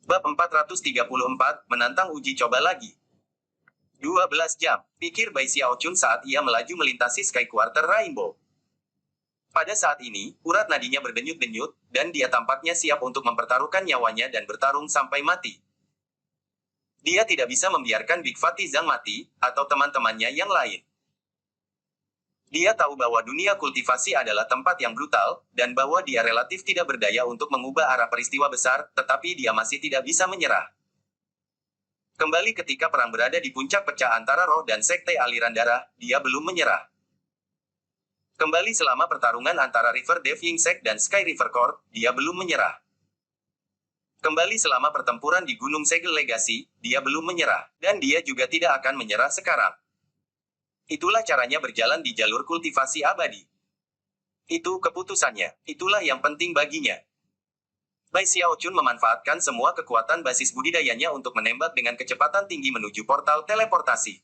Bab 434, menantang uji coba lagi. 12 jam, pikir Bai Xiaochun saat ia melaju melintasi Sky Quarter Rainbow. Pada saat ini, urat nadinya berdenyut-denyut, dan dia tampaknya siap untuk mempertaruhkan nyawanya dan bertarung sampai mati. Dia tidak bisa membiarkan Big Fatty Zhang mati, atau teman-temannya yang lain. Dia tahu bahwa dunia kultivasi adalah tempat yang brutal, dan bahwa dia relatif tidak berdaya untuk mengubah arah peristiwa besar, tetapi dia masih tidak bisa menyerah. Kembali ketika perang berada di puncak pecah antara roh dan sekte aliran darah, dia belum menyerah. Kembali selama pertarungan antara River Dev Yingsek dan Sky River Court, dia belum menyerah. Kembali selama pertempuran di Gunung Segel Legacy, dia belum menyerah, dan dia juga tidak akan menyerah sekarang. Itulah caranya berjalan di jalur kultivasi abadi. Itu keputusannya, itulah yang penting baginya. Bai Xiaochun memanfaatkan semua kekuatan basis budidayanya untuk menembak dengan kecepatan tinggi menuju portal teleportasi.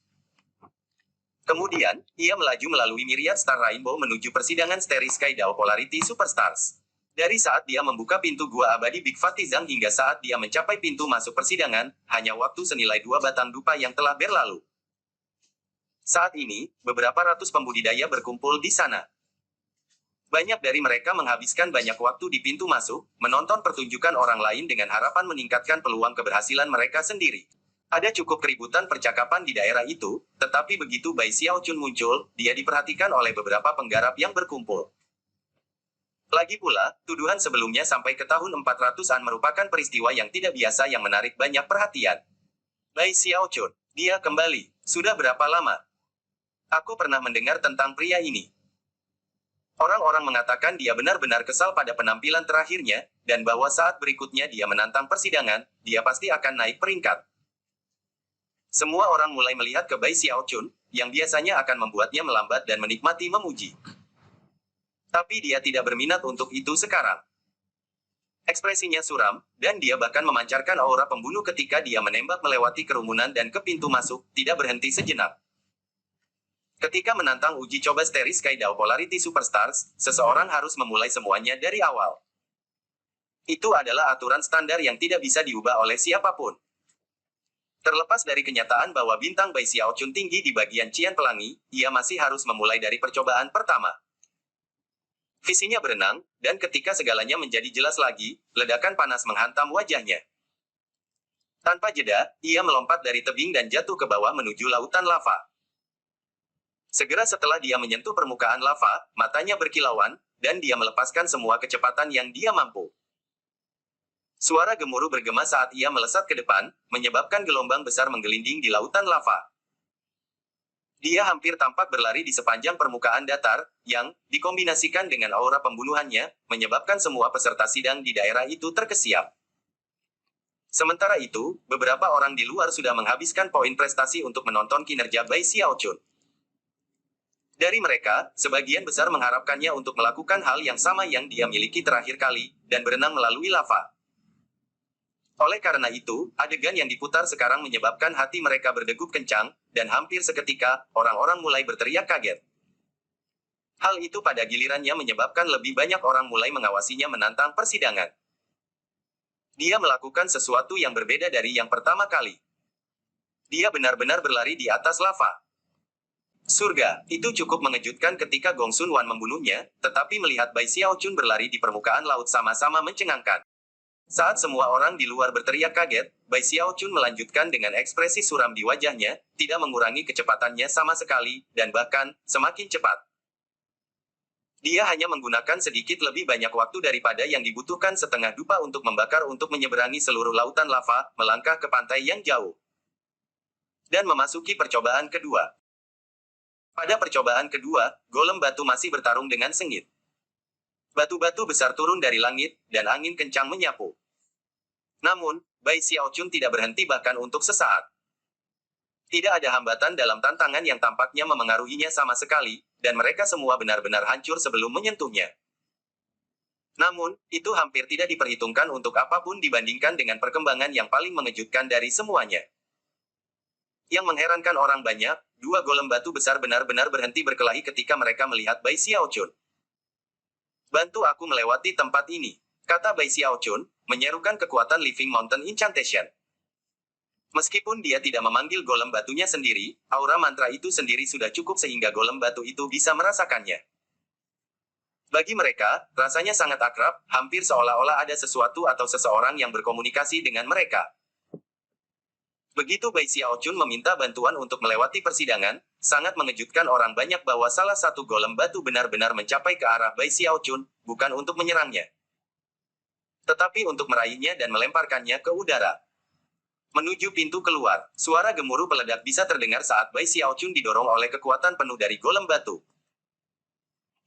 Kemudian, ia melaju melalui Myriad Star Rainbow menuju persidangan Starry Sky Dao Polarity Superstars. Dari saat dia membuka pintu gua abadi Big Fatty Zhang hingga saat dia mencapai pintu masuk persidangan, hanya waktu senilai 2 batang dupa yang telah berlalu. Saat ini, beberapa ratus pembudidaya berkumpul di sana. Banyak dari mereka menghabiskan banyak waktu di pintu masuk, menonton pertunjukan orang lain dengan harapan meningkatkan peluang keberhasilan mereka sendiri. Ada cukup keributan percakapan di daerah itu, tetapi begitu Bai Xiaochun muncul, dia diperhatikan oleh beberapa penggarap yang berkumpul. Lagi pula, tuduhan sebelumnya sampai ke tahun 400-an merupakan peristiwa yang tidak biasa yang menarik banyak perhatian. Bai Xiaochun, dia kembali. Sudah berapa lama? Aku pernah mendengar tentang pria ini. Orang-orang mengatakan dia benar-benar kesal pada penampilan terakhirnya, dan bahwa saat berikutnya dia menantang persidangan, dia pasti akan naik peringkat. Semua orang mulai melihat ke Bai Xiaochun, yang biasanya akan membuatnya melambat dan menikmati memuji. Tapi dia tidak berminat untuk itu sekarang. Ekspresinya suram, dan dia bahkan memancarkan aura pembunuh ketika dia menembak melewati kerumunan dan ke pintu masuk, tidak berhenti sejenak. Ketika menantang uji coba Starry Sky Dao Polarity Superstars, seseorang harus memulai semuanya dari awal. Itu adalah aturan standar yang tidak bisa diubah oleh siapapun. Terlepas dari kenyataan bahwa bintang Bai Xiaochun tinggi di bagian Cian Pelangi, ia masih harus memulai dari percobaan pertama. Visinya berenang, dan ketika segalanya menjadi jelas lagi, ledakan panas menghantam wajahnya. Tanpa jeda, ia melompat dari tebing dan jatuh ke bawah menuju lautan lava. Segera setelah dia menyentuh permukaan lava, matanya berkilauan, dan dia melepaskan semua kecepatan yang dia mampu. Suara gemuruh bergema saat ia melesat ke depan, menyebabkan gelombang besar menggelinding di lautan lava. Dia hampir tampak berlari di sepanjang permukaan datar, yang, dikombinasikan dengan aura pembunuhannya, menyebabkan semua peserta sidang di daerah itu terkesiap. Sementara itu, beberapa orang di luar sudah menghabiskan poin prestasi untuk menonton kinerja Bai Xiaochun. Dari mereka, sebagian besar mengharapkannya untuk melakukan hal yang sama yang dia miliki terakhir kali, dan berenang melalui lava. Oleh karena itu, adegan yang diputar sekarang menyebabkan hati mereka berdegup kencang, dan hampir seketika, orang-orang mulai berteriak kaget. Hal itu pada gilirannya menyebabkan lebih banyak orang mulai mengawasinya menantang persidangan. Dia melakukan sesuatu yang berbeda dari yang pertama kali. Dia benar-benar berlari di atas lava. Surga, itu cukup mengejutkan ketika Gong Sun Wan membunuhnya, tetapi melihat Bai Xiaochun berlari di permukaan laut sama-sama mencengangkan. Saat semua orang di luar berteriak kaget, Bai Xiaochun melanjutkan dengan ekspresi suram di wajahnya, tidak mengurangi kecepatannya sama sekali, dan bahkan, semakin cepat. Dia hanya menggunakan sedikit lebih banyak waktu daripada yang dibutuhkan setengah dupa untuk membakar untuk menyeberangi seluruh lautan lava, melangkah ke pantai yang jauh. Dan memasuki percobaan kedua. Pada percobaan kedua, golem batu masih bertarung dengan sengit. Batu-batu besar turun dari langit, dan angin kencang menyapu. Namun, Bai Xiaochun tidak berhenti bahkan untuk sesaat. Tidak ada hambatan dalam tantangan yang tampaknya memengaruhinya sama sekali, dan mereka semua benar-benar hancur sebelum menyentuhnya. Namun, itu hampir tidak diperhitungkan untuk apapun dibandingkan dengan perkembangan yang paling mengejutkan dari semuanya. Yang mengherankan orang banyak, dua golem batu besar benar-benar berhenti berkelahi ketika mereka melihat Bai Xiaochun. "Bantu aku melewati tempat ini," kata Bai Xiaochun, menyerukan kekuatan Living Mountain Incantation. Meskipun dia tidak memanggil golem batunya sendiri, aura mantra itu sendiri sudah cukup sehingga golem batu itu bisa merasakannya. Bagi mereka, rasanya sangat akrab, hampir seolah-olah ada sesuatu atau seseorang yang berkomunikasi dengan mereka. Begitu Bai Xiaochun meminta bantuan untuk melewati persidangan, sangat mengejutkan orang banyak bahwa salah satu golem batu benar-benar mencapai ke arah Bai Xiaochun, bukan untuk menyerangnya, tetapi untuk meraihnya dan melemparkannya ke udara. Menuju pintu keluar, suara gemuruh peledak bisa terdengar saat Bai Xiaochun didorong oleh kekuatan penuh dari golem batu.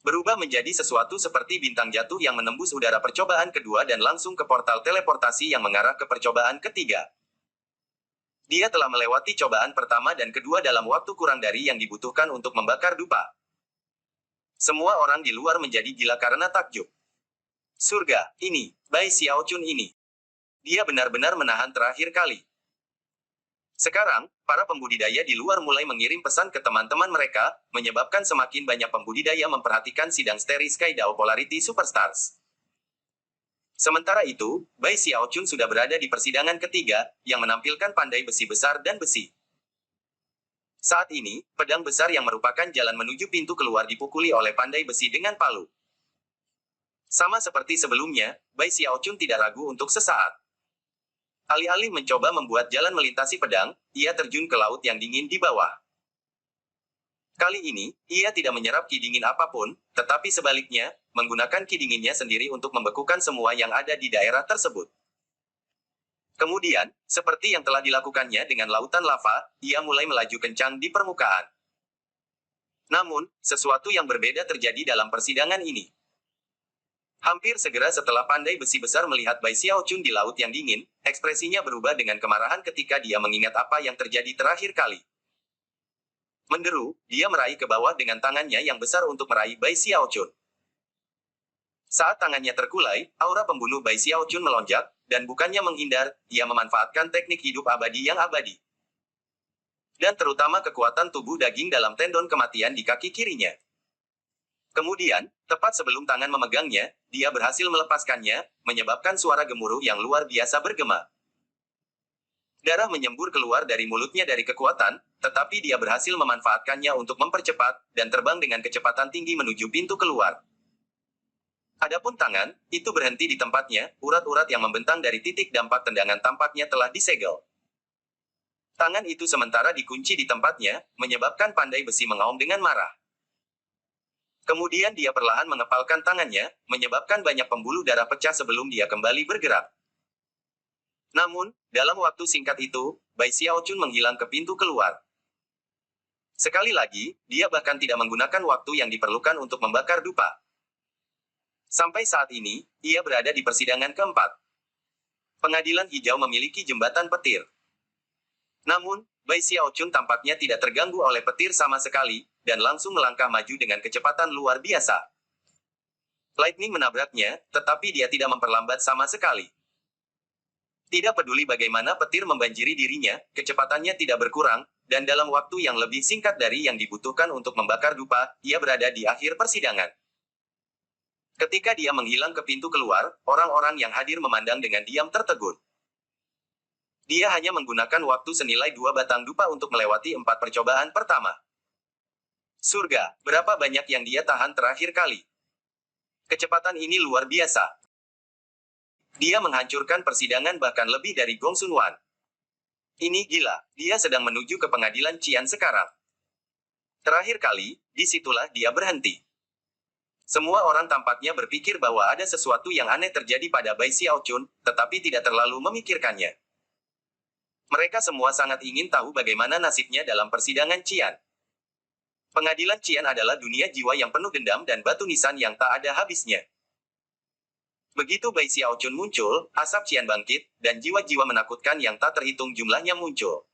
Berubah menjadi sesuatu seperti bintang jatuh yang menembus udara percobaan kedua dan langsung ke portal teleportasi yang mengarah ke percobaan ketiga. Dia telah melewati cobaan pertama dan kedua dalam waktu kurang dari yang dibutuhkan untuk membakar dupa. Semua orang di luar menjadi gila karena takjub. Surga, ini, Bai Xiaochun ini. Dia benar-benar menahan terakhir kali. Sekarang, para pembudidaya di luar mulai mengirim pesan ke teman-teman mereka, menyebabkan semakin banyak pembudidaya memperhatikan sidang Starry Sky Dao Polarity Superstars. Sementara itu, Bai Xiaochun sudah berada di persidangan ketiga, yang menampilkan pandai besi besar dan besi. Saat ini, pedang besar yang merupakan jalan menuju pintu keluar dipukuli oleh pandai besi dengan palu. Sama seperti sebelumnya, Bai Xiaochun tidak ragu untuk sesaat. Alih-alih mencoba membuat jalan melintasi pedang, ia terjun ke laut yang dingin di bawah. Kali ini, ia tidak menyerap ki dingin apapun, tetapi sebaliknya, menggunakan ki dinginnya sendiri untuk membekukan semua yang ada di daerah tersebut. Kemudian, seperti yang telah dilakukannya dengan lautan lava, ia mulai melaju kencang di permukaan. Namun, sesuatu yang berbeda terjadi dalam persidangan ini. Hampir segera setelah pandai besi besar melihat Bai Xiaochun di laut yang dingin, ekspresinya berubah dengan kemarahan ketika dia mengingat apa yang terjadi terakhir kali. Menderu, dia meraih ke bawah dengan tangannya yang besar untuk meraih Bai Xiaochun. Saat tangannya terkulai, aura pembunuh Bai Xiaochun melonjak, dan bukannya menghindar, ia memanfaatkan teknik hidup abadi yang abadi. Dan terutama kekuatan tubuh daging dalam tendon kematian di kaki kirinya. Kemudian, tepat sebelum tangan memegangnya, dia berhasil melepaskannya, menyebabkan suara gemuruh yang luar biasa bergema. Darah menyembur keluar dari mulutnya dari kekuatan, tetapi dia berhasil memanfaatkannya untuk mempercepat, dan terbang dengan kecepatan tinggi menuju pintu keluar. Adapun tangan, itu berhenti di tempatnya, urat-urat yang membentang dari titik dampak tendangan tampaknya telah disegel. Tangan itu sementara dikunci di tempatnya, menyebabkan pandai besi mengaum dengan marah. Kemudian dia perlahan mengepalkan tangannya, menyebabkan banyak pembuluh darah pecah sebelum dia kembali bergerak. Namun, dalam waktu singkat itu, Bai Xiaochun menghilang ke pintu keluar. Sekali lagi, dia bahkan tidak menggunakan waktu yang diperlukan untuk membakar dupa. Sampai saat ini, ia berada di persidangan keempat. Pengadilan hijau memiliki jembatan petir. Namun, Bai Xiaochun tampaknya tidak terganggu oleh petir sama sekali, dan langsung melangkah maju dengan kecepatan luar biasa. Lightning menabraknya, tetapi dia tidak memperlambat sama sekali. Tidak peduli bagaimana petir membanjiri dirinya, kecepatannya tidak berkurang, dan dalam waktu yang lebih singkat dari yang dibutuhkan untuk membakar dupa, ia berada di akhir persidangan. Ketika dia menghilang ke pintu keluar, orang-orang yang hadir memandang dengan diam tertegun. Dia hanya menggunakan waktu senilai 2 batang dupa untuk melewati 4 percobaan pertama. Surga, berapa banyak yang dia tahan terakhir kali? Kecepatan ini luar biasa. Dia menghancurkan persidangan bahkan lebih dari Gong Sun Wan. Ini gila, dia sedang menuju ke pengadilan Qian sekarang. Terakhir kali, disitulah dia berhenti. Semua orang tampaknya berpikir bahwa ada sesuatu yang aneh terjadi pada Bai Xiaochun, tetapi tidak terlalu memikirkannya. Mereka semua sangat ingin tahu bagaimana nasibnya dalam persidangan Qian. Pengadilan Qian adalah dunia jiwa yang penuh dendam dan batu nisan yang tak ada habisnya. Begitu Bai Xiaochun muncul, asap Qian bangkit, dan jiwa-jiwa menakutkan yang tak terhitung jumlahnya muncul.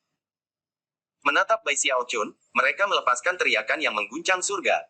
Menatap Bai Xiaochun, mereka melepaskan teriakan yang mengguncang surga.